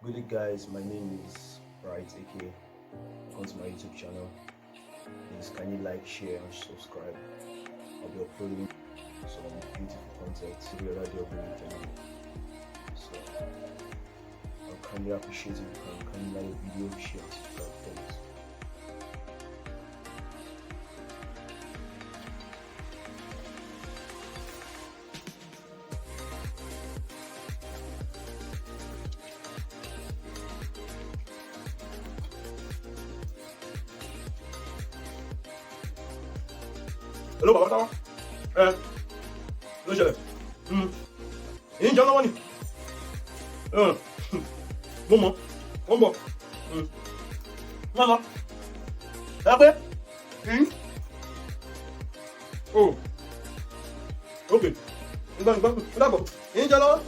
Good day guys, my name is Bright aka welcome to my YouTube channel. Please kindly like, share and subscribe. I'll be uploading some beautiful content every other day of the week. So I'll kindly appreciate if you can kindly like the video, share and subscribe. Thanks. Hello, bàbá táwọn. Ló ṣẹlẹ̀. Èyí ń jẹun lọ́wọ́ ni. Mo mọ̀, mo ń bọ̀. Má lọ. Ẹ pé. Oh. Ok. Ìgbà ìgbà ìgbà ìgbà. Èyí ń jẹun lọ́wọ́.